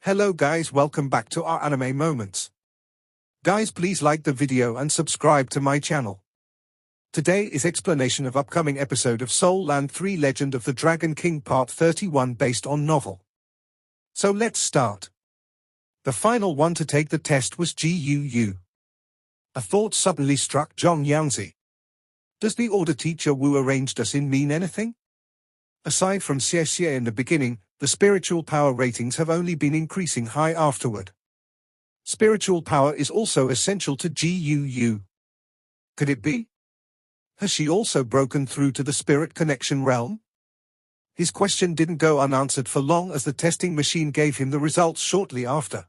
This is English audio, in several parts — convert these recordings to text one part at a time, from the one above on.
Hello guys, welcome back to our anime moments. Guys, please like the video and subscribe to my channel. Today is explanation of upcoming episode of Soul Land 3 Legend of the Dragon King Part 31 based on novel. So let's start. The final one to take the test was Guu. A thought suddenly struck Zhong Yangzi. Does the order teacher Wu arranged us in mean anything? Aside from Xie in the beginning, the spiritual power ratings have only been increasing high afterward. Spiritual power is also essential to Guu. Could it be? Has she also broken through to the spirit connection realm? His question didn't go unanswered for long as the testing machine gave him the results shortly after.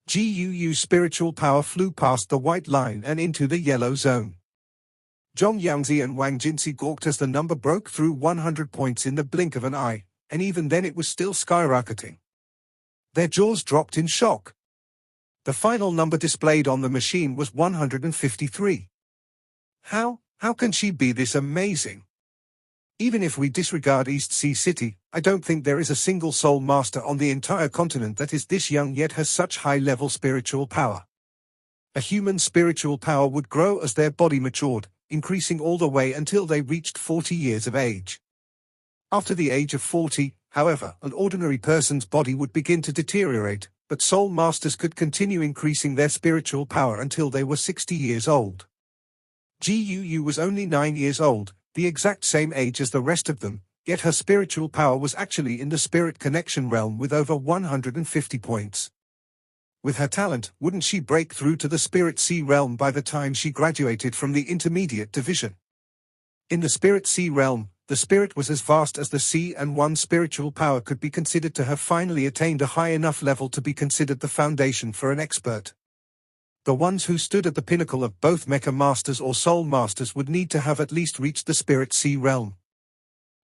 Guu's spiritual power flew past the white line and into the yellow zone. Zhong Yangzi and Wang Jinsi gawked as the number broke through 100 points in the blink of an eye, and even then it was still skyrocketing. Their jaws dropped in shock. The final number displayed on the machine was 153. How can she be this amazing? Even if we disregard East Sea City, I don't think there is a single soul master on the entire continent that is this young yet has such high-level spiritual power. A human's spiritual power would grow as their body matured, increasing all the way until they reached 40 years of age. After the age of 40, however, an ordinary person's body would begin to deteriorate, but soul masters could continue increasing their spiritual power until they were 60 years old. Guu was only 9 years old, the exact same age as the rest of them, yet her spiritual power was actually in the spirit connection realm with over 150 points. With her talent, wouldn't she break through to the Spirit Sea realm by the time she graduated from the intermediate division? In the Spirit Sea realm, the spirit was as vast as the sea, and one's spiritual power could be considered to have finally attained a high enough level to be considered the foundation for an expert. The ones who stood at the pinnacle of both Mecha Masters or Soul Masters would need to have at least reached the Spirit Sea realm.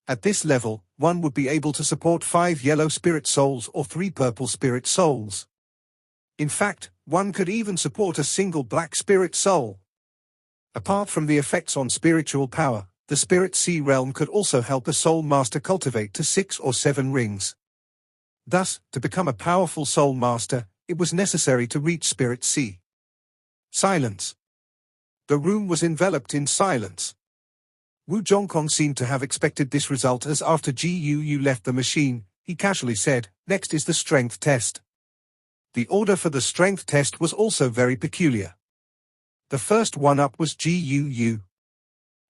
At this level, one would be able to support 5 yellow spirit souls or 3 purple spirit souls. In fact, one could even support a single black spirit soul. Apart from the effects on spiritual power, the Spirit Sea realm could also help a soul master cultivate to 6 or 7 rings. Thus, to become a powerful soul master, it was necessary to reach Spirit Sea. Silence. The room was enveloped in silence. Wu Zhongkong seemed to have expected this result as after Guu left the machine, he casually said, "Next is the strength test." The order for the strength test was also very peculiar. The first one up was Guu.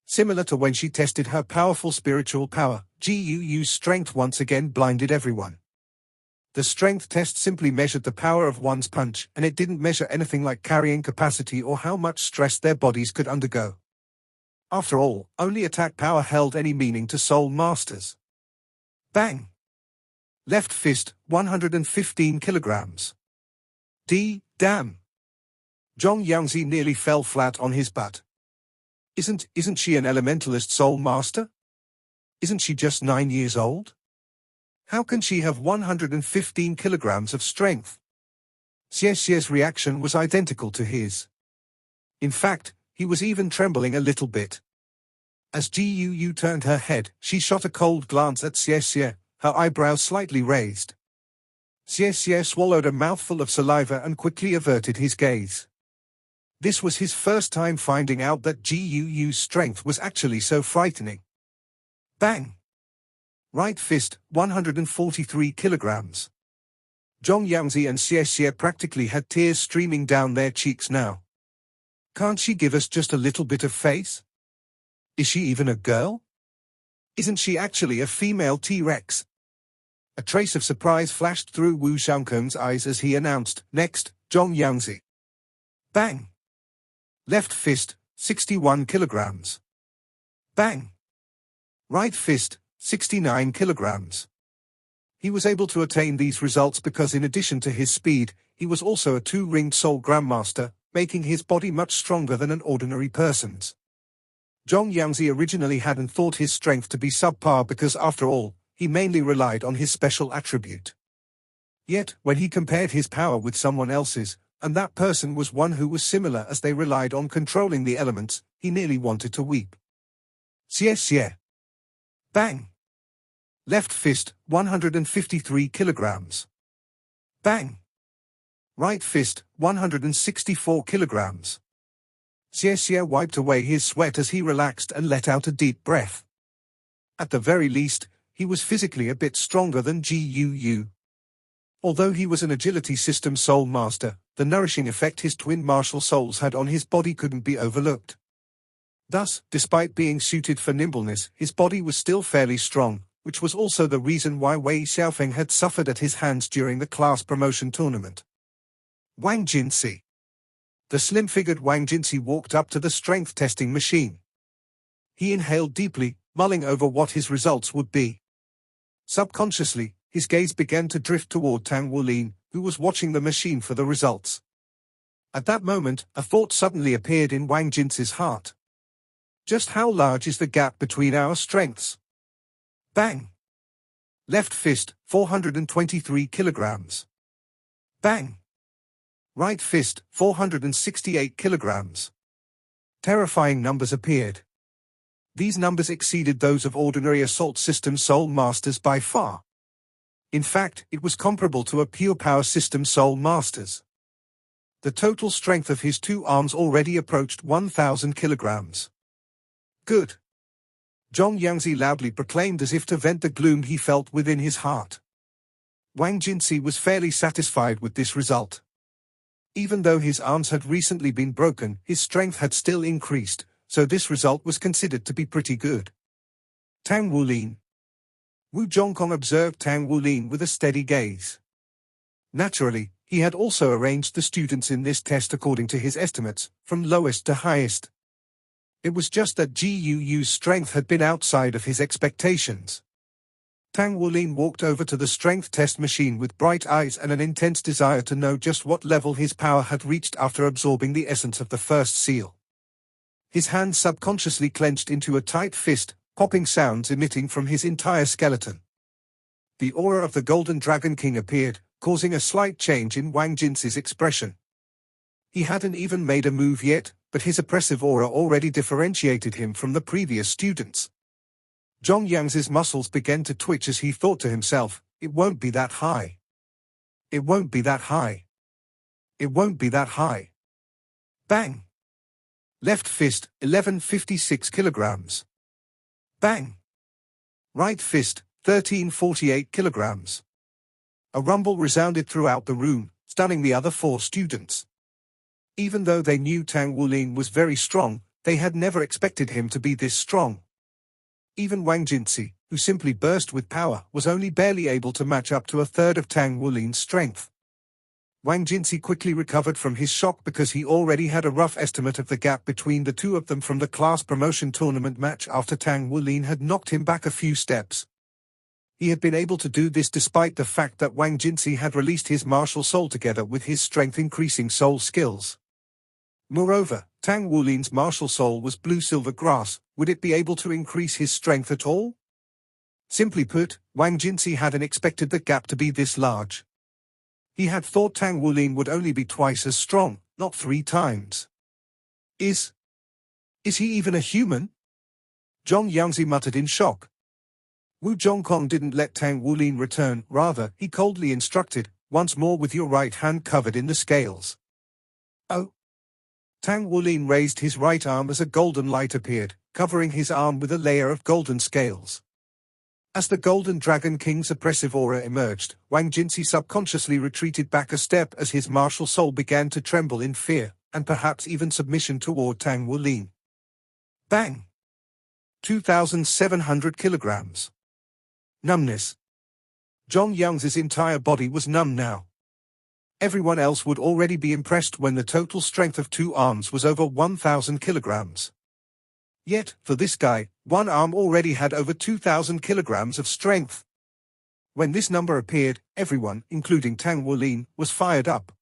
Similar to when she tested her powerful spiritual power, Guu's strength once again blinded everyone. The strength test simply measured the power of one's punch, and it didn't measure anything like carrying capacity or how much stress their bodies could undergo. After all, only attack power held any meaning to soul masters. Bang! Left fist, 115 kilograms. Damn! Zhong Yangzi nearly fell flat on his butt. Isn't she an elementalist soul master? Isn't she just 9 years old? How can she have 115 kilograms of strength? Xie's reaction was identical to his. In fact, he was even trembling a little bit. As Guu turned her head, she shot a cold glance at Xie, her eyebrows slightly raised. Xie swallowed a mouthful of saliva and quickly averted his gaze. This was his first time finding out that Guu's strength was actually so frightening. Bang! Right fist, 143 kilograms. Zhong Yangzi and Xie practically had tears streaming down their cheeks now. Can't she give us just a little bit of face? Is she even a girl? Isn't she actually a female T-Rex? A trace of surprise flashed through Wu Zhongkong's eyes as he announced, "Next, Zhong Yangzi." Bang! Left fist, 61 kilograms. Bang! Right fist, 69 kilograms. He was able to attain these results because in addition to his speed, he was also a 2-ringed soul grandmaster, making his body much stronger than an ordinary person's. Zhong Yangzi originally hadn't thought his strength to be subpar because after all, he mainly relied on his special attribute. Yet, when he compared his power with someone else's, and that person was one who was similar as they relied on controlling the elements, he nearly wanted to weep. Xie. Bang! Left fist, 153 kilograms. Bang! Right fist, 164 kilograms. Xie wiped away his sweat as he relaxed and let out a deep breath. At the very least, he was physically a bit stronger than Guu. Although he was an agility system soul master, the nourishing effect his twin martial souls had on his body couldn't be overlooked. Thus, despite being suited for nimbleness, his body was still fairly strong, which was also the reason why Wei Xiaofeng had suffered at his hands during the class promotion tournament. Wang Jinsi. The slim-figured Wang Jinsi walked up to the strength testing machine. He inhaled deeply, mulling over what his results would be. Subconsciously, his gaze began to drift toward Tang Wulin, who was watching the machine for the results. At that moment, a thought suddenly appeared in Wang Jinsi's heart. Just how large is the gap between our strengths? Bang! Left fist, 423 kilograms. Bang! Right fist, 468 kilograms. Terrifying numbers appeared. These numbers exceeded those of ordinary assault system soul masters by far. In fact, it was comparable to a pure power system soul masters. The total strength of his two arms already approached 1,000 kilograms. Good! Zhong Yangzi loudly proclaimed as if to vent the gloom he felt within his heart. Wang Jinsi was fairly satisfied with this result. Even though his arms had recently been broken, his strength had still increased, so this result was considered to be pretty good. Tang Wulin. Wu Zhongkong observed Tang Wulin with a steady gaze. Naturally, he had also arranged the students in this test according to his estimates, from lowest to highest. It was just that Guu's strength had been outside of his expectations. Tang Wulin walked over to the strength test machine with bright eyes and an intense desire to know just what level his power had reached after absorbing the essence of the first seal. His hand subconsciously clenched into a tight fist, popping sounds emitting from his entire skeleton. The aura of the Golden Dragon King appeared, causing a slight change in Wang Jinsi's expression. He hadn't even made a move yet, but his oppressive aura already differentiated him from the previous students. Zhong Yangzi's muscles began to twitch as he thought to himself, it won't be that high. It won't be that high. It won't be that high. Bang! Left fist, 1156 kilograms. Bang! Right fist, 1348 kilograms. A rumble resounded throughout the room, stunning the other four students. Even though they knew Tang Wulin was very strong, they had never expected him to be this strong. Even Wang Jinsi, who simply burst with power, was only barely able to match up to a third of Tang Wulin's strength. Wang Jinsi quickly recovered from his shock because he already had a rough estimate of the gap between the two of them from the class promotion tournament match after Tang Wulin had knocked him back a few steps. He had been able to do this despite the fact that Wang Jinsi had released his martial soul together with his strength-increasing soul skills. Moreover, Tang Wulin's martial soul was blue-silver grass. Would it be able to increase his strength at all? Simply put, Wang Jinsi hadn't expected the gap to be this large. He had thought Tang Wulin would only be twice as strong, not 3 times. Is he even a human? Zhong Yangzi muttered in shock. Wu Zhongkong didn't let Tang Wulin return, rather, he coldly instructed, once more with your right hand covered in the scales. Oh! Tang Wulin raised his right arm as a golden light appeared, covering his arm with a layer of golden scales. As the Golden Dragon King's oppressive aura emerged, Wang Jinsi subconsciously retreated back a step as his martial soul began to tremble in fear, and perhaps even submission toward Tang Wulin. Bang! 2,700 kilograms. Numbness. Zhong Yangzi's entire body was numb now. Everyone else would already be impressed when the total strength of 2 arms was over 1,000 kilograms. Yet, for this guy, 1 arm already had over 2,000 kilograms of strength. When this number appeared, everyone, including Tang Wulin, was fired up.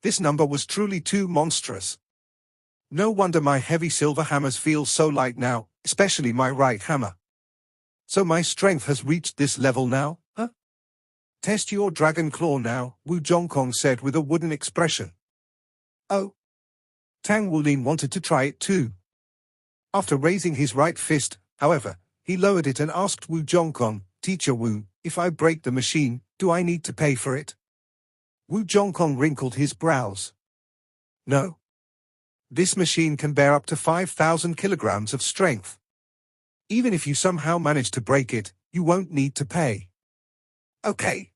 This number was truly too monstrous. No wonder my heavy silver hammers feel so light now, especially my right hammer. So my strength has reached this level now, huh? Test your dragon claw now, Wu Zhongkong said with a wooden expression. Oh. Tang Wulin wanted to try it too. After raising his right fist, however, he lowered it and asked Wu Zhongkong, Teacher Wu, if I break the machine, do I need to pay for it? Wu Zhongkong wrinkled his brows. No. This machine can bear up to 5,000 kilograms of strength. Even if you somehow manage to break it, you won't need to pay. Okay.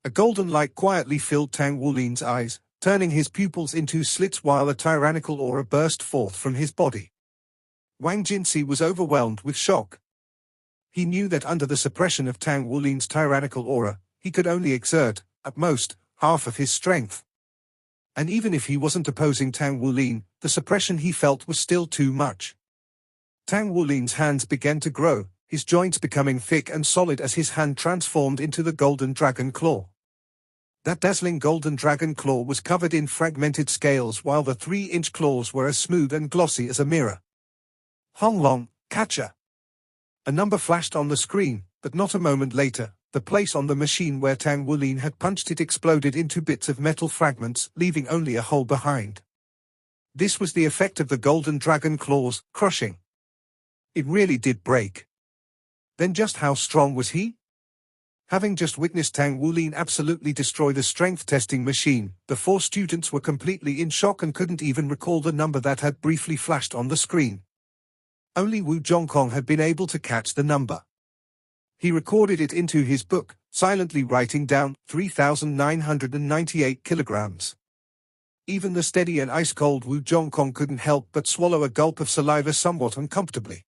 A golden light quietly filled Tang Wulin's eyes, turning his pupils into slits while a tyrannical aura burst forth from his body. Wang Jinsi was overwhelmed with shock. He knew that under the suppression of Tang Wulin's tyrannical aura, he could only exert, at most, half of his strength. And even if he wasn't opposing Tang Wulin, the suppression he felt was still too much. Tang Wulin's hands began to grow, his joints becoming thick and solid as his hand transformed into the golden dragon claw. That dazzling golden dragon claw was covered in fragmented scales while the 3-inch claws were as smooth and glossy as a mirror. Honglong, catcher. A number flashed on the screen, but not a moment later, the place on the machine where Tang Wulin had punched it exploded into bits of metal fragments, leaving only a hole behind. This was the effect of the golden dragon claws, crushing. It really did break. Then just how strong was he? Having just witnessed Tang Wulin absolutely destroy the strength testing machine, the 4 students were completely in shock and couldn't even recall the number that had briefly flashed on the screen. Only Wu Zhongkong had been able to catch the number. He recorded it into his book, silently writing down 3,998 kilograms. Even the steady and ice-cold Wu Zhongkong couldn't help but swallow a gulp of saliva somewhat uncomfortably.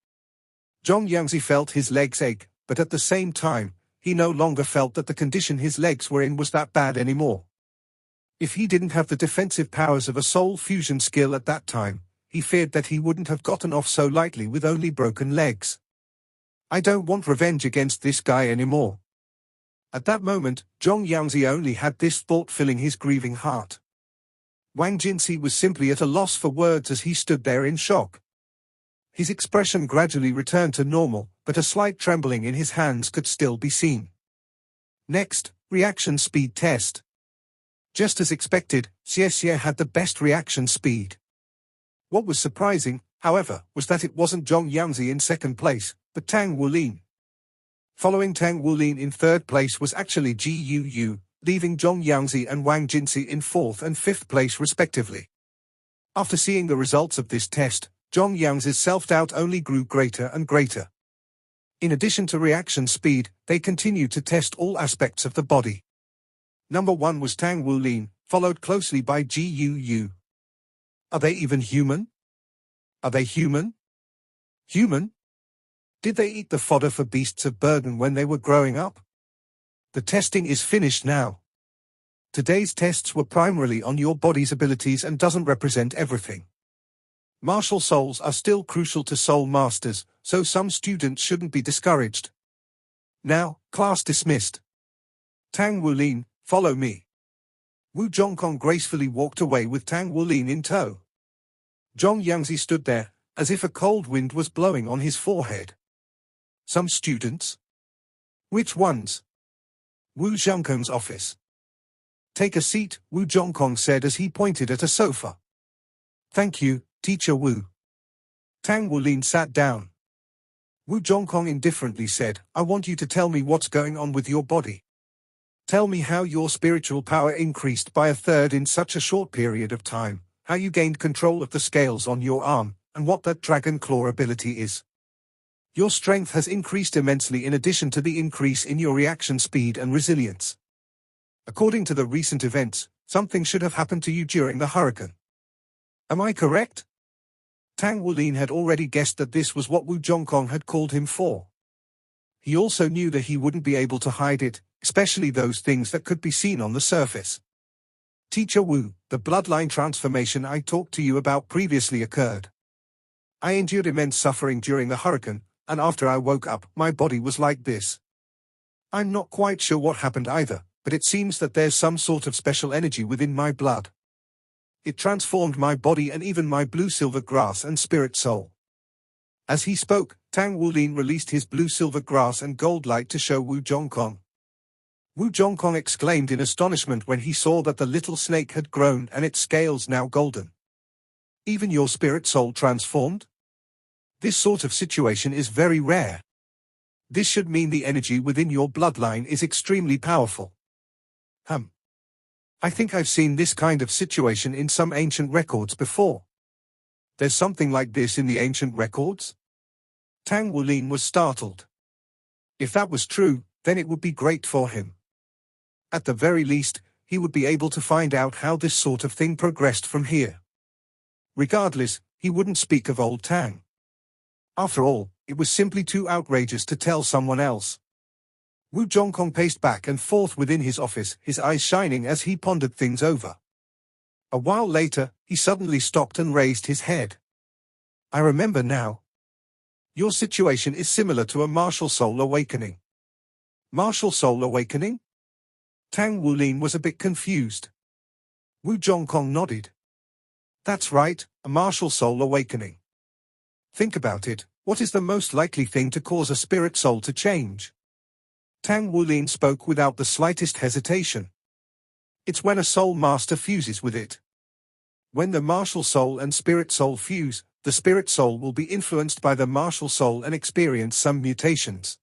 Zhong Yangzi felt his legs ache, but at the same time, he no longer felt that the condition his legs were in was that bad anymore. If he didn't have the defensive powers of a soul fusion skill at that time, he feared that he wouldn't have gotten off so lightly with only broken legs. I don't want revenge against this guy anymore. At that moment, Zhong Yangzi only had this thought filling his grieving heart. Wang Jinsi was simply at a loss for words as he stood there in shock. His expression gradually returned to normal, but a slight trembling in his hands could still be seen. Next, reaction speed test. Just as expected, Xie had the best reaction speed. What was surprising, however, was that it wasn't Zhong Yangzi in second place, but Tang Wulin. Following Tang Wulin in third place was actually Ji Yu, leaving Zhong Yangzi and Wang Jinsi in fourth and fifth place respectively. After seeing the results of this test, Zhong Yangzi's self-doubt only grew greater and greater. In addition to reaction speed, they continued to test all aspects of the body. Number 1 was Tang Wulin, followed closely by Ji Yu. Are they even human? Are they human? Human? Did they eat the fodder for beasts of burden when they were growing up? The testing is finished now. Today's tests were primarily on your body's abilities and doesn't represent everything. Martial souls are still crucial to soul masters, so some students shouldn't be discouraged. Now, class dismissed. Tang Wulin, follow me. Wu Zhongkong gracefully walked away with Tang Wulin in tow. Zhong Yangzi stood there, as if a cold wind was blowing on his forehead. Some students? Which ones? Wu Zhongkong's office. Take a seat, Wu Zhongkong said as he pointed at a sofa. Thank you, Teacher Wu. Tang Wulin sat down. Wu Zhongkong indifferently said, I want you to tell me what's going on with your body. Tell me how your spiritual power increased by 1/3 in such a short period of time, how you gained control of the scales on your arm, and what that dragon claw ability is. Your strength has increased immensely in addition to the increase in your reaction speed and resilience. According to the recent events, something should have happened to you during the hurricane. Am I correct? Tang Wulin had already guessed that this was what Wu Zhongkong had called him for. He also knew that he wouldn't be able to hide it, especially those things that could be seen on the surface. Teacher Wu, the bloodline transformation I talked to you about previously occurred. I endured immense suffering during the hurricane, and after I woke up, my body was like this. I'm not quite sure what happened either, but it seems that there's some sort of special energy within my blood. It transformed my body and even my blue-silver grass and spirit soul. As he spoke, Tang Wulin released his blue-silver grass and gold light to show Wu Zhongkong. Wu Zhongkong exclaimed in astonishment when he saw that the little snake had grown and its scales now golden. Even your spirit soul transformed? This sort of situation is very rare. This should mean the energy within your bloodline is extremely powerful. I think I've seen this kind of situation in some ancient records before. There's something like this in the ancient records? Tang Wulin was startled. If that was true, then it would be great for him. At the very least, he would be able to find out how this sort of thing progressed from here. Regardless, he wouldn't speak of old Tang. After all, it was simply too outrageous to tell someone else. Wu Zhongkong paced back and forth within his office, his eyes shining as he pondered things over. A while later, he suddenly stopped and raised his head. I remember now. Your situation is similar to a martial soul awakening. Martial soul awakening? Tang Wulin was a bit confused. Wu Zhongkong nodded. That's right, a martial soul awakening. Think about it, what is the most likely thing to cause a spirit soul to change? Tang Wulin spoke without the slightest hesitation. It's when a soul master fuses with it. When the martial soul and spirit soul fuse, the spirit soul will be influenced by the martial soul and experience some mutations.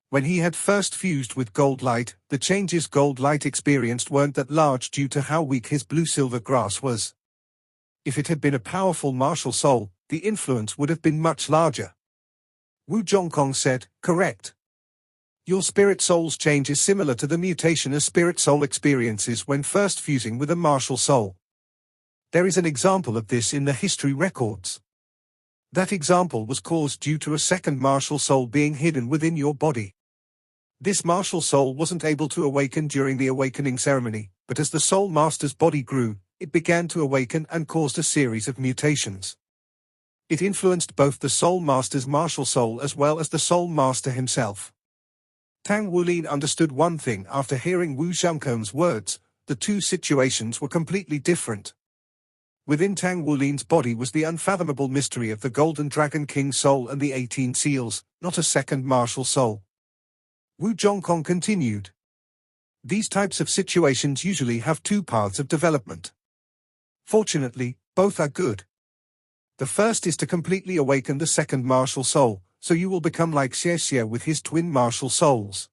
When he had first fused with Gold Light, the changes Gold Light experienced weren't that large due to how weak his blue-silver grass was. If it had been a powerful martial soul, the influence would have been much larger. Wu Zhongkong said, correct. Your spirit soul's change is similar to the mutation a spirit soul experiences when first fusing with a martial soul. There is an example of this in the history records. That example was caused due to a second martial soul being hidden within your body. This martial soul wasn't able to awaken during the awakening ceremony, but as the soul master's body grew, it began to awaken and caused a series of mutations. It influenced both the soul master's martial soul as well as the soul master himself. Tang Wulin understood one thing after hearing Wu Zhongkong's words: the two situations were completely different. Within Tang Wulin's body was the unfathomable mystery of the Golden Dragon King's soul and the 18 seals, not a second martial soul. Wu Zhongkong continued. These types of situations usually have two paths of development. Fortunately, both are good. The first is to completely awaken the second martial soul, so you will become like Xie Xie with his twin martial souls.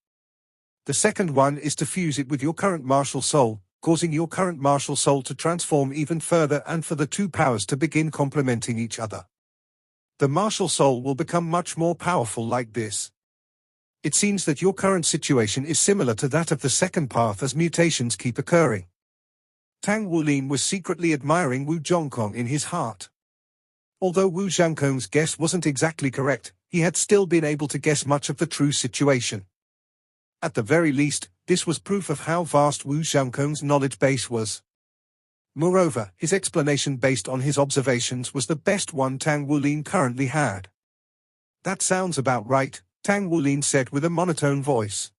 The second one is to fuse it with your current martial soul, causing your current martial soul to transform even further and for the two powers to begin complementing each other. The martial soul will become much more powerful like this. It seems that your current situation is similar to that of the second path as mutations keep occurring. Tang Wulin was secretly admiring Wu Zhongkong in his heart. Although Wu Zhongkong's guess wasn't exactly correct, he had still been able to guess much of the true situation. At the very least, this was proof of how vast Wu Zhongkong's knowledge base was. Moreover, his explanation based on his observations was the best one Tang Wulin currently had. That sounds about right, Tang Wulin said with a monotone voice.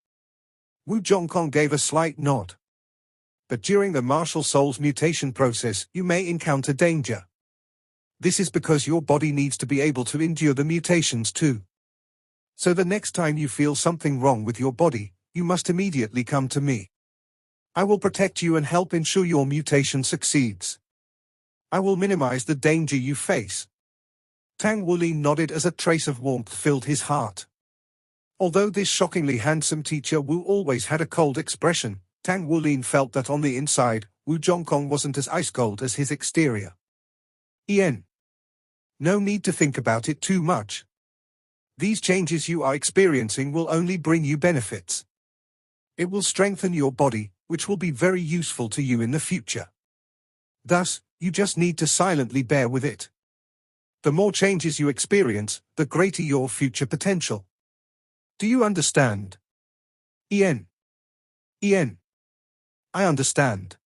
Wu Zhongkong gave a slight nod. But during the martial soul's mutation process, you may encounter danger. This is because your body needs to be able to endure the mutations too. So the next time you feel something wrong with your body, you must immediately come to me. I will protect you and help ensure your mutation succeeds. I will minimize the danger you face. Tang Wulin nodded as a trace of warmth filled his heart. Although this shockingly handsome teacher Wu always had a cold expression, Tang Wulin felt that on the inside, Wu Zhongkong wasn't as ice cold as his exterior. Ian. No need to think about it too much. These changes you are experiencing will only bring you benefits. It will strengthen your body, which will be very useful to you in the future. Thus, you just need to silently bear with it. The more changes you experience, the greater your future potential. Do you understand? Ian. Ian. I understand.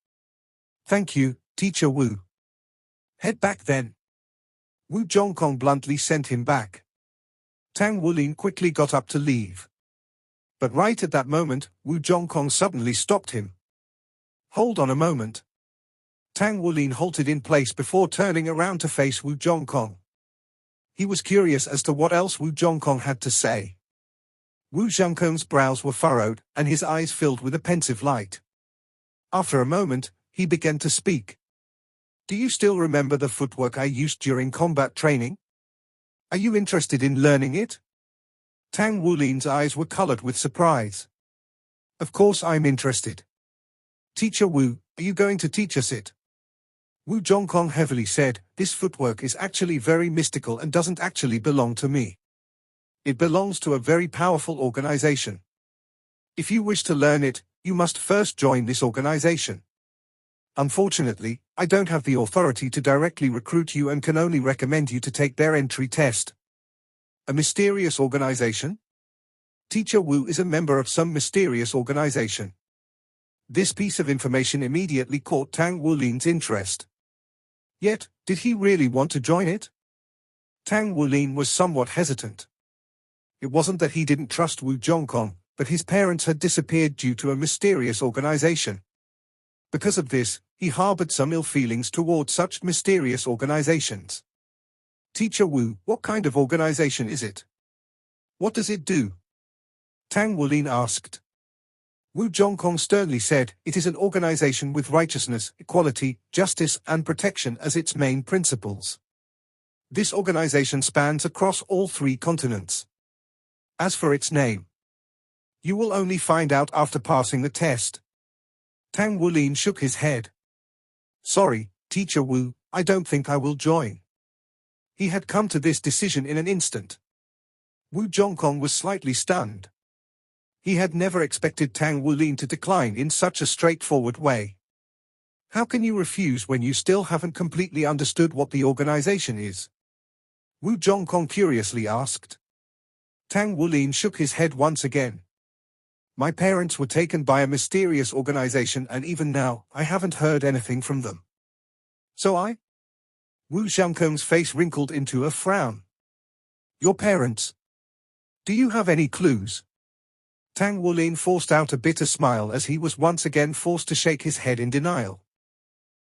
Thank you, Teacher Wu. Head back then. Wu Zhongkong bluntly sent him back. Tang Wulin quickly got up to leave. But right at that moment, Wu Zhongkong suddenly stopped him. Hold on a moment. Tang Wulin halted in place before turning around to face Wu Zhongkong. He was curious as to what else Wu Zhongkong had to say. Wu Zhongkong's brows were furrowed, and his eyes filled with a pensive light. After a moment, he began to speak. Do you still remember the footwork I used during combat training? Are you interested in learning it? Tang Wulin's eyes were colored with surprise. Of course I'm interested. Teacher Wu, Are you going to teach us it? Wu Zhongkong heavily said, "This footwork is actually very mystical and doesn't actually belong to me. It belongs to a very powerful organization. If you wish to learn it, you must first join this organization. Unfortunately, I don't have the authority to directly recruit you and can only recommend you to take their entry test." A mysterious organization? Teacher Wu is a member of some mysterious organization. This piece of information immediately caught Tang Wulin's interest. Yet, did he really want to join it? Tang Wulin was somewhat hesitant. It wasn't that he didn't trust Wu Zhongkong, but his parents had disappeared due to a mysterious organization. Because of this, he harbored some ill feelings toward such mysterious organizations. "Teacher Wu, what kind of organization is it? What does it do?" Tang Wulin asked. Wu Zhongkong sternly said, "It is an organization with righteousness, equality, justice, and protection as its main principles. This organization spans across all 3 continents. As for its name, you will only find out after passing the test." Tang Wulin shook his head. "Sorry, Teacher Wu, I don't think I will join." He had come to this decision in an instant. Wu Zhongkong was slightly stunned. He had never expected Tang Wulin to decline in such a straightforward way. "How can you refuse when you still haven't completely understood what the organization is?" Wu Zhongkong curiously asked. Tang Wulin shook his head once again. "My parents were taken by a mysterious organization and even now, I haven't heard anything from them. So Wu Zhongkong's face wrinkled into a frown. "Your parents? Do you have any clues?" Tang Wulin forced out a bitter smile as he was once again forced to shake his head in denial.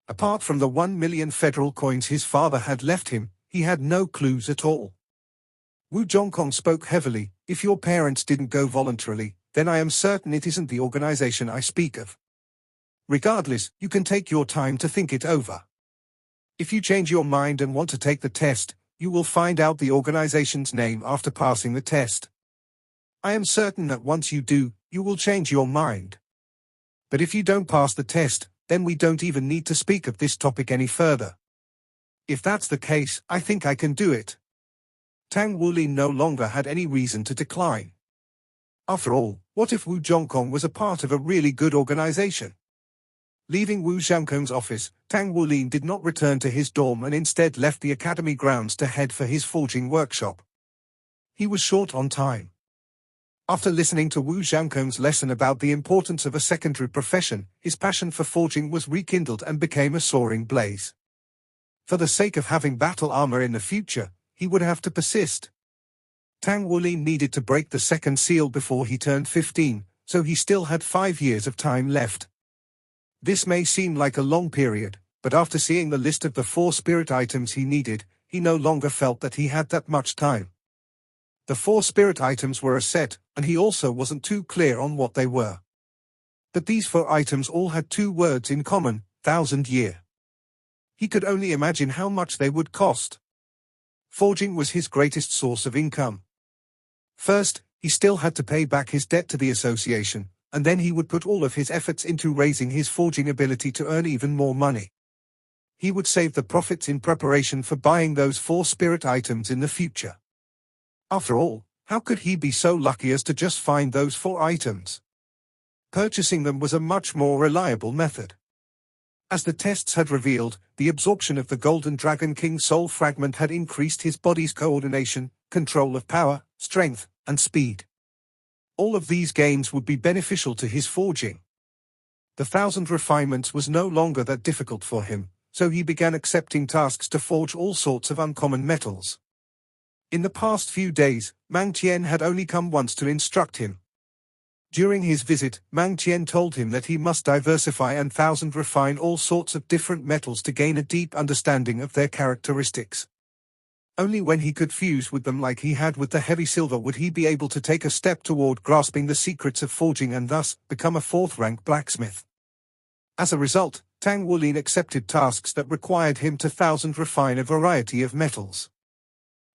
Apart from the 1 million federal coins his father had left him, he had no clues at all. Wu Zhongkong spoke heavily. "If your parents didn't go voluntarily, then I am certain it isn't the organization I speak of. Regardless, you can take your time to think it over. If you change your mind and want to take the test, you will find out the organization's name after passing the test. I am certain that once you do, you will change your mind. But if you don't pass the test, then we don't even need to speak of this topic any further. If that's the case, I think I can do it." Tang Wulin no longer had any reason to decline. After all, what if Wu Zhongkong was a part of a really good organization? Leaving Wu Zhongkong's office, Tang Wulin did not return to his dorm and instead left the academy grounds to head for his forging workshop. He was short on time. After listening to Wu Zhongkong's lesson about the importance of a secondary profession, his passion for forging was rekindled and became a soaring blaze. For the sake of having battle armor in the future, he would have to persist. Tang Wulin needed to break the second seal before he turned 15, so he still had 5 years of time left. This may seem like a long period, but after seeing the list of the 4 spirit items he needed, he no longer felt that he had that much time. The 4 spirit items were a set, and he also wasn't too clear on what they were. But these 4 items all had 2 words in common: 1,000-year. He could only imagine how much they would cost. Forging was his greatest source of income. First, he still had to pay back his debt to the association, and then he would put all of his efforts into raising his forging ability to earn even more money. He would save the profits in preparation for buying those 4 spirit items in the future. After all, how could he be so lucky as to just find those 4 items? Purchasing them was a much more reliable method. As the tests had revealed, the absorption of the Golden Dragon King's soul fragment had increased his body's coordination, control of power, strength, and speed. All of these gains would be beneficial to his forging. The 1,000 refinements was no longer that difficult for him, so he began accepting tasks to forge all sorts of uncommon metals. In the past few days, Mang Tian had only come once to instruct him. During his visit, Mang Tian told him that he must diversify and 1,000 refine all sorts of different metals to gain a deep understanding of their characteristics. Only when he could fuse with them like he had with the heavy silver would he be able to take a step toward grasping the secrets of forging and thus become a 4th-rank blacksmith. As a result, Tang Wulin accepted tasks that required him to 1,000 refine a variety of metals.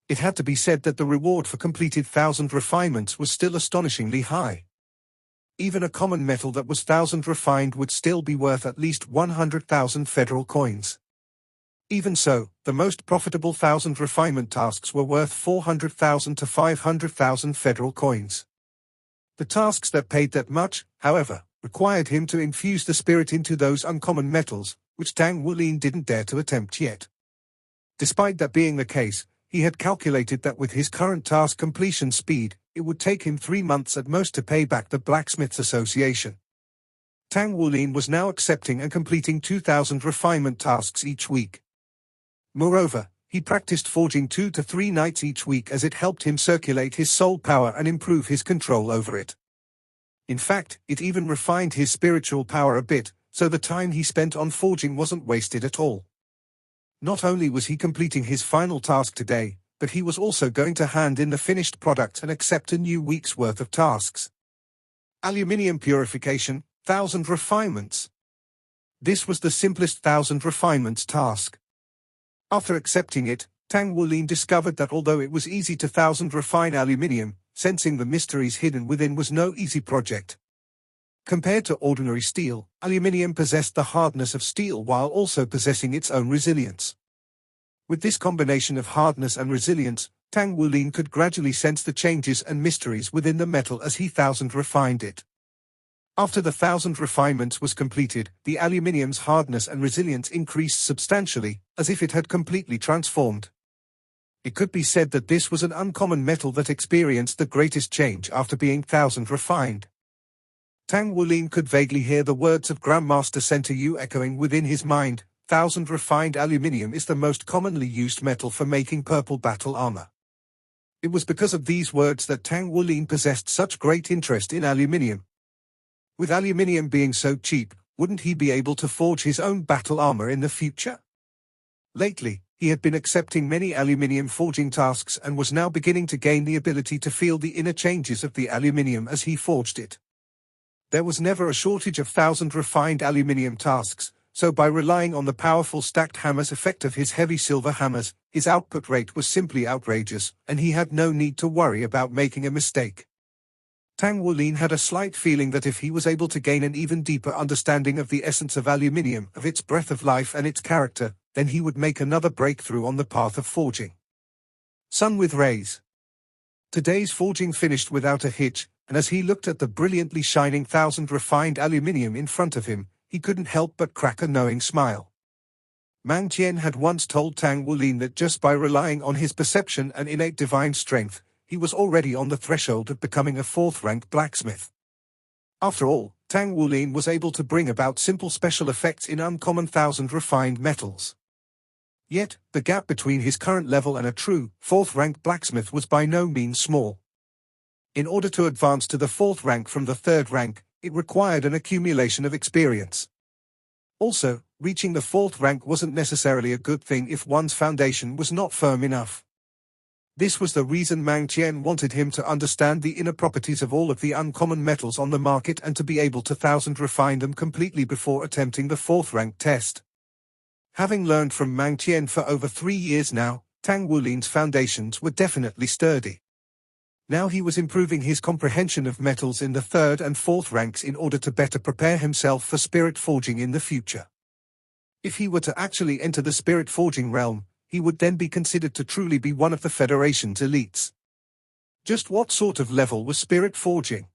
It had to be said that the reward for completed 1,000 refinements was still astonishingly high. Even a common metal that was 1,000 refined would still be worth at least 100,000 federal coins. Even so, the most profitable 1,000 refinement tasks were worth 400,000 to 500,000 federal coins. The tasks that paid that much, however, required him to infuse the spirit into those uncommon metals, which Tang Wulin didn't dare to attempt yet. Despite that being the case, he had calculated that with his current task completion speed, it would take him 3 months at most to pay back the Blacksmiths Association. Tang Wulin was now accepting and completing 2,000 refinement tasks each week. Moreover, he practiced forging 2 to 3 nights each week as it helped him circulate his soul power and improve his control over it. In fact, it even refined his spiritual power a bit, so the time he spent on forging wasn't wasted at all. Not only was he completing his final task today, but he was also going to hand in the finished product and accept a new week's worth of tasks. Aluminium purification, 1,000 refinements. This was the simplest 1,000 refinements task. After accepting it, Tang Wulin discovered that although it was easy to 1,000 refine aluminium, sensing the mysteries hidden within was no easy project. Compared to ordinary steel, aluminium possessed the hardness of steel while also possessing its own resilience. With this combination of hardness and resilience, Tang Wulin could gradually sense the changes and mysteries within the metal as he 1,000 refined it. After the 1,000 refinements was completed, the aluminium's hardness and resilience increased substantially, as if it had completely transformed. It could be said that this was an uncommon metal that experienced the greatest change after being 1,000 refined. Tang Wulin could vaguely hear the words of Grandmaster Center Yu echoing within his mind. 1,000 refined aluminium is the most commonly used metal for making purple battle armor. It was because of these words that Tang Wulin possessed such great interest in aluminium. With aluminium being so cheap, wouldn't he be able to forge his own battle armor in the future? Lately, he had been accepting many aluminium forging tasks and was now beginning to gain the ability to feel the inner changes of the aluminium as he forged it. There was never a shortage of 1,000 refined aluminium tasks, so by relying on the powerful stacked hammers effect of his heavy silver hammers, his output rate was simply outrageous, and he had no need to worry about making a mistake. Tang Wulin had a slight feeling that if he was able to gain an even deeper understanding of the essence of aluminium, of its breath of life and its character, then he would make another breakthrough on the path of forging. Sun with rays. Today's forging finished without a hitch, and as he looked at the brilliantly shining 1,000 refined aluminium in front of him, he couldn't help but crack a knowing smile. Mang Tien had once told Tang Wulin that just by relying on his perception and innate divine strength, he was already on the threshold of becoming a 4th-rank blacksmith. After all, Tang Wulin was able to bring about simple special effects in uncommon 1,000 refined metals. Yet, the gap between his current level and a true 4th-rank blacksmith was by no means small. In order to advance to the 4th rank from the 3rd rank, it required an accumulation of experience. Also, reaching the 4th rank wasn't necessarily a good thing if one's foundation was not firm enough. This was the reason Mang Tien wanted him to understand the inner properties of all of the uncommon metals on the market and to be able to 1,000 refine them completely before attempting the 4th rank test. Having learned from Mang Tien for over 3 years now, Tang Wulin's foundations were definitely sturdy. Now he was improving his comprehension of metals in the 3rd and 4th ranks in order to better prepare himself for spirit forging in the future. If he were to actually enter the spirit forging realm, he would then be considered to truly be one of the Federation's elites. Just what sort of level was spirit forging?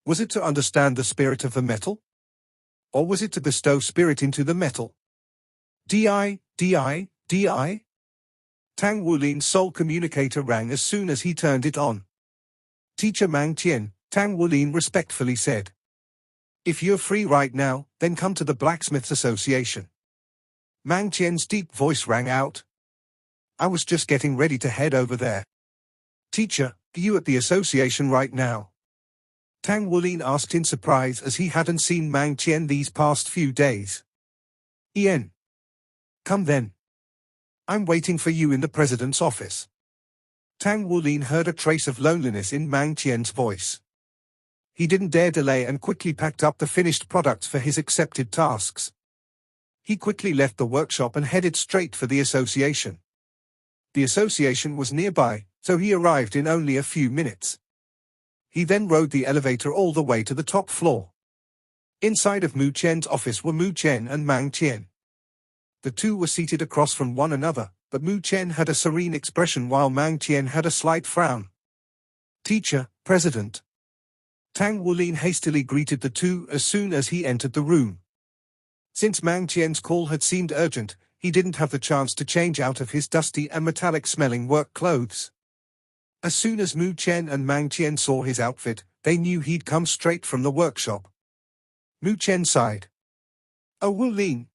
Was it to understand the spirit of the metal? Or was it to bestow spirit into the metal? Di. Tang Wulin's soul communicator rang as soon as he turned it on. Teacher Mang Tien, Tang Wulin respectfully said. If you're free right now, then come to the Blacksmiths Association. Mang Tien's deep voice rang out. I was just getting ready to head over there. Teacher, are you at the association right now? Tang Wulin asked in surprise as he hadn't seen Mang Tien these past few days. Ian. Come then. I'm waiting for you in the president's office. Tang Wulin heard a trace of loneliness in Mang Tien's voice. He didn't dare delay and quickly packed up the finished products for his accepted tasks. He quickly left the workshop and headed straight for the association. The association was nearby, so he arrived in only a few minutes. He then rode the elevator all the way to the top floor. Inside of Mu Chen's office were Mu Chen and Mang Chen. The two were seated across from one another, but Mu Chen had a serene expression while Mang Chen had a slight frown. "Teacher, President." Tang Wulin hastily greeted the two as soon as he entered the room. Since Mang Qian's call had seemed urgent, he didn't have the chance to change out of his dusty and metallic-smelling work clothes. As soon as Mu Chen and Mang Qian saw his outfit, they knew he'd come straight from the workshop. Mu Chen sighed. "Oh Wulin,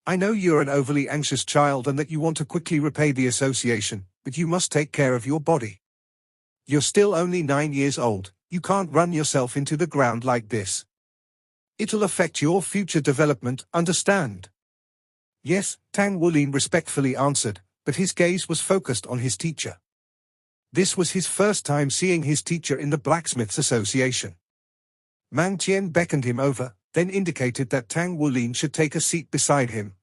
I know you're an overly anxious child and that you want to quickly repay the association, but you must take care of your body. You're still only 9 years old, you can't run yourself into the ground like this. It'll affect your future development, understand?" "Yes," Tang Wulin respectfully answered, but his gaze was focused on his teacher. This was his first time seeing his teacher in the Blacksmiths Association. Mang Qian beckoned him over, then indicated that Tang Wulin should take a seat beside him.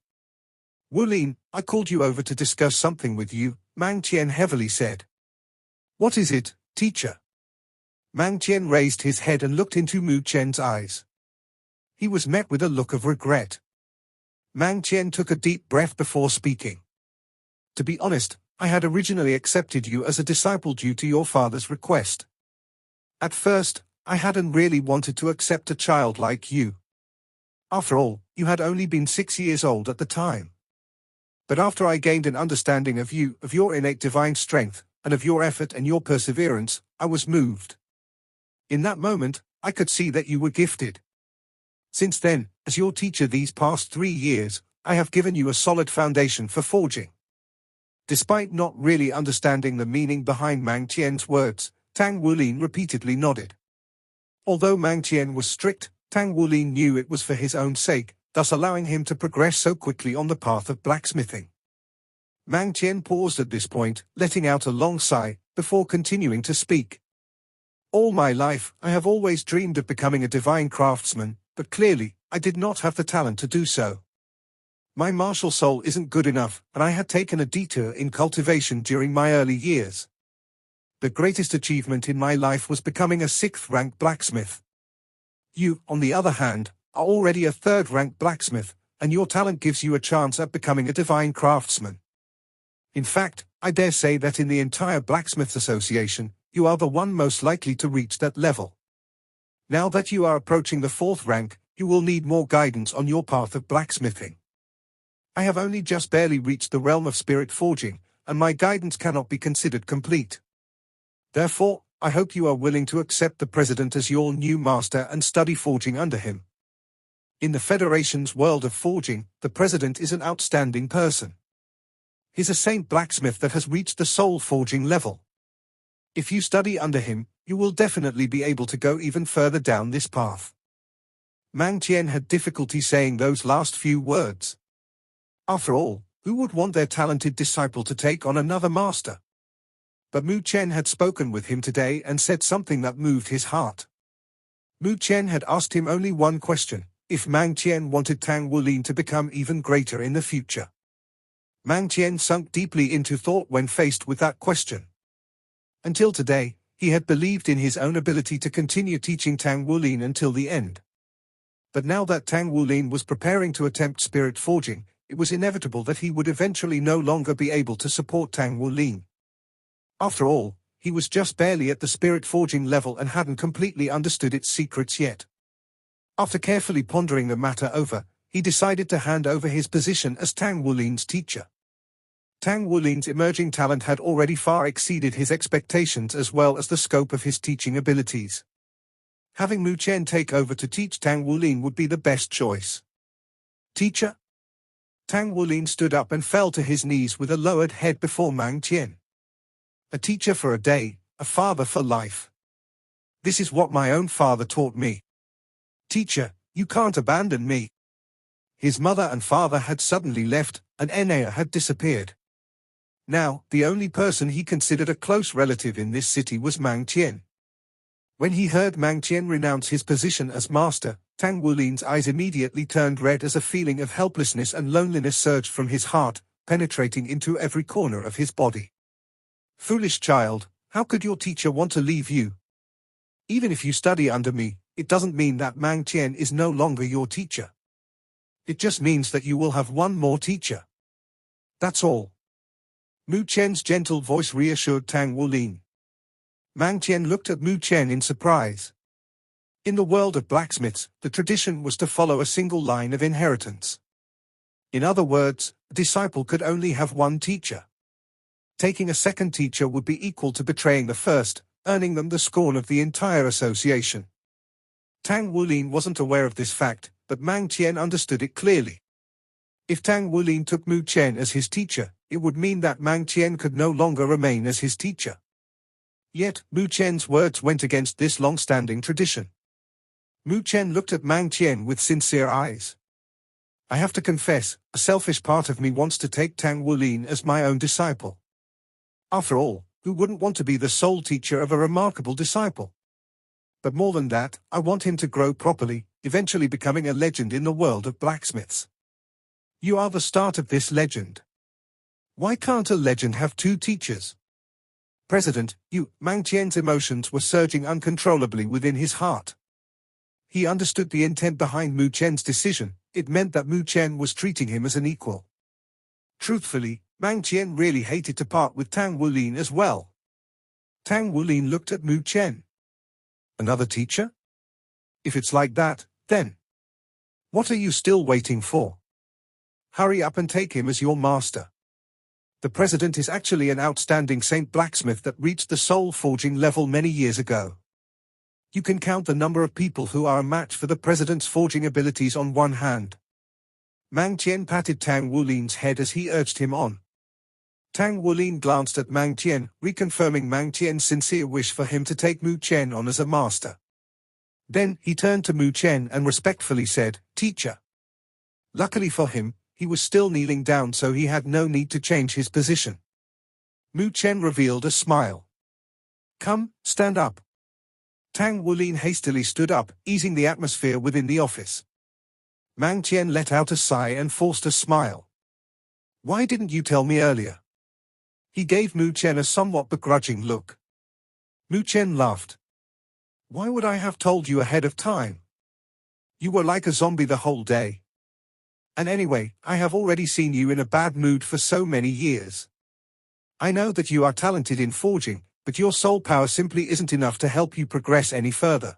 "Wulin, I called you over to discuss something with you," Mang Qian heavily said. "What is it, teacher?" Mang Qian raised his head and looked into Mu Chen's eyes. He was met with a look of regret. Mang Qian took a deep breath before speaking. "To be honest, I had originally accepted you as a disciple due to your father's request. At first, I hadn't really wanted to accept a child like you. After all, you had only been 6 years old at the time. But after I gained an understanding of you, of your innate divine strength, and of your effort and your perseverance, I was moved. In that moment, I could see that you were gifted. Since then, as your teacher these past 3 years, I have given you a solid foundation for forging." Despite not really understanding the meaning behind Mang Qian's words, Tang Wulin repeatedly nodded. Although Mang Qian was strict, Tang Wulin knew it was for his own sake, thus allowing him to progress so quickly on the path of blacksmithing. Mang Qian paused at this point, letting out a long sigh, before continuing to speak. "All my life, I have always dreamed of becoming a divine craftsman, but clearly, I did not have the talent to do so. My martial soul isn't good enough, and I had taken a detour in cultivation during my early years. The greatest achievement in my life was becoming a 6th-rank blacksmith. You, on the other hand, are already a 3rd-rank blacksmith, and your talent gives you a chance at becoming a divine craftsman. In fact, I dare say that in the entire Blacksmiths Association, you are the one most likely to reach that level. Now that you are approaching the 4th rank, you will need more guidance on your path of blacksmithing. I have only just barely reached the realm of spirit forging, and my guidance cannot be considered complete. Therefore, I hope you are willing to accept the President as your new master and study forging under him. In the Federation's world of forging, the President is an outstanding person. He's a saint blacksmith that has reached the soul forging level. If you study under him, you will definitely be able to go even further down this path." Mang Qian had difficulty saying those last few words. After all, who would want their talented disciple to take on another master? But Mu Chen had spoken with him today and said something that moved his heart. Mu Chen had asked him only one question: if Mang Qian wanted Tang Wulin to become even greater in the future. Mang Qian sunk deeply into thought when faced with that question. Until today, he had believed in his own ability to continue teaching Tang Wulin until the end. But now that Tang Wulin was preparing to attempt spirit forging, it was inevitable that he would eventually no longer be able to support Tang Wulin. After all, he was just barely at the spirit forging level and hadn't completely understood its secrets yet. After carefully pondering the matter over, he decided to hand over his position as Tang Wulin's teacher. Tang Wulin's emerging talent had already far exceeded his expectations as well as the scope of his teaching abilities. Having Mu Chen take over to teach Tang Wulin would be the best choice. "Teacher?" Tang Wulin stood up and fell to his knees with a lowered head before Mang Qian. "A teacher for a day, a father for life. This is what my own father taught me. Teacher, you can't abandon me." His mother and father had suddenly left, and Enea had disappeared. Now, the only person he considered a close relative in this city was Mang Qian. When he heard Mang Qian renounce his position as master, Tang Wulin's eyes immediately turned red as a feeling of helplessness and loneliness surged from his heart, penetrating into every corner of his body. "Foolish child, how could your teacher want to leave you?" Even if you study under me, it doesn't mean that Mang Tien is no longer your teacher. It just means that you will have one more teacher. That's all. Mu Chen's gentle voice reassured Tang Wulin. Mang Tien looked at Mu Chen in surprise. In the world of blacksmiths, the tradition was to follow a single line of inheritance. In other words, a disciple could only have one teacher. Taking a second teacher would be equal to betraying the first, earning them the scorn of the entire association. Tang Wulin wasn't aware of this fact, but Mang Tien understood it clearly. If Tang Wulin took Mu Chen as his teacher, it would mean that Mang Tien could no longer remain as his teacher. Yet, Mu Chen's words went against this long-standing tradition. Mu Chen looked at Mang Tien with sincere eyes. I have to confess, a selfish part of me wants to take Tang Wulin as my own disciple. After all, who wouldn't want to be the sole teacher of a remarkable disciple? But more than that, I want him to grow properly, eventually becoming a legend in the world of blacksmiths. You are the start of this legend. Why can't a legend have two teachers? President, Mang Tien's emotions were surging uncontrollably within his heart. He understood the intent behind Mu Chen's decision. It meant that Mu Chen was treating him as an equal. Truthfully, Mang Tien really hated to part with Tang Wulin as well. Tang Wulin looked at Mu Chen. Another teacher? If it's like that, then what are you still waiting for? Hurry up and take him as your master. The president is actually an outstanding saint blacksmith that reached the soul forging level many years ago. You can count the number of people who are a match for the president's forging abilities on one hand. Mang Tien patted Tang Wulin's head as he urged him on. Tang Wulin glanced at Mang Tien, reconfirming Mang Tien's sincere wish for him to take Mu Chen on as a master. Then, he turned to Mu Chen and respectfully said, Teacher. Luckily for him, he was still kneeling down, so he had no need to change his position. Mu Chen revealed a smile. Come, stand up. Tang Wulin hastily stood up, easing the atmosphere within the office. Mang Tien let out a sigh and forced a smile. Why didn't you tell me earlier? He gave Mu Chen a somewhat begrudging look. Mu Chen laughed. Why would I have told you ahead of time? You were like a zombie the whole day. And anyway, I have already seen you in a bad mood for so many years. I know that you are talented in forging, but your soul power simply isn't enough to help you progress any further.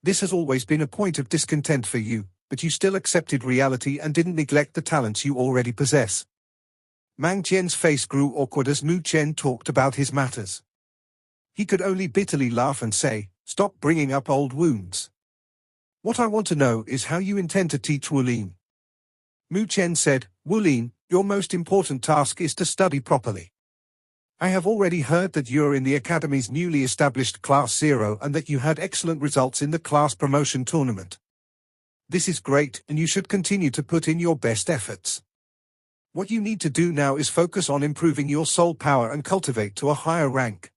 This has always been a point of discontent for you, but you still accepted reality and didn't neglect the talents you already possess. Mang Tien's face grew awkward as Mu Chen talked about his matters. He could only bitterly laugh and say, Stop bringing up old wounds. What I want to know is how you intend to teach Wulin. Mu Chen said, Wulin, your most important task is to study properly. I have already heard that you're in the Academy's newly established Class 0 and that you had excellent results in the class promotion tournament. This is great, and you should continue to put in your best efforts. What you need to do now is focus on improving your soul power and cultivate to a higher rank.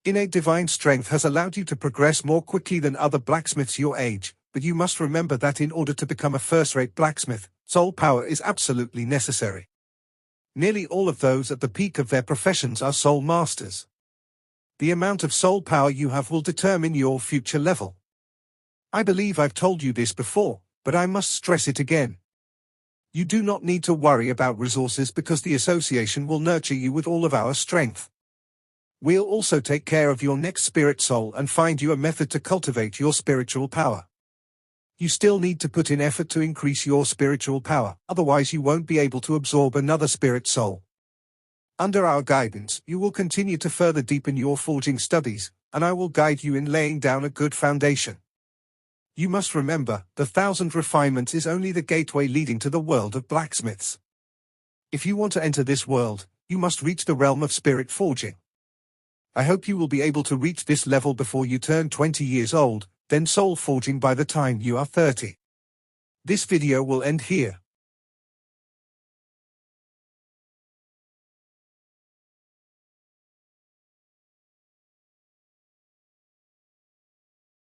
Innate divine strength has allowed you to progress more quickly than other blacksmiths your age, but you must remember that in order to become a first-rate blacksmith, soul power is absolutely necessary. Nearly all of those at the peak of their professions are soul masters. The amount of soul power you have will determine your future level. I believe I've told you this before, but I must stress it again. You do not need to worry about resources because the association will nurture you with all of our strength. We'll also take care of your next spirit soul and find you a method to cultivate your spiritual power. You still need to put in effort to increase your spiritual power, otherwise you won't be able to absorb another spirit soul. Under our guidance, you will continue to further deepen your forging studies, and I will guide you in laying down a good foundation. You must remember, the 1,000 refinements is only the gateway leading to the world of blacksmiths. If you want to enter this world, you must reach the realm of spirit forging. I hope you will be able to reach this level before you turn 20 years old, then soul forging by the time you are 30. This video will end here.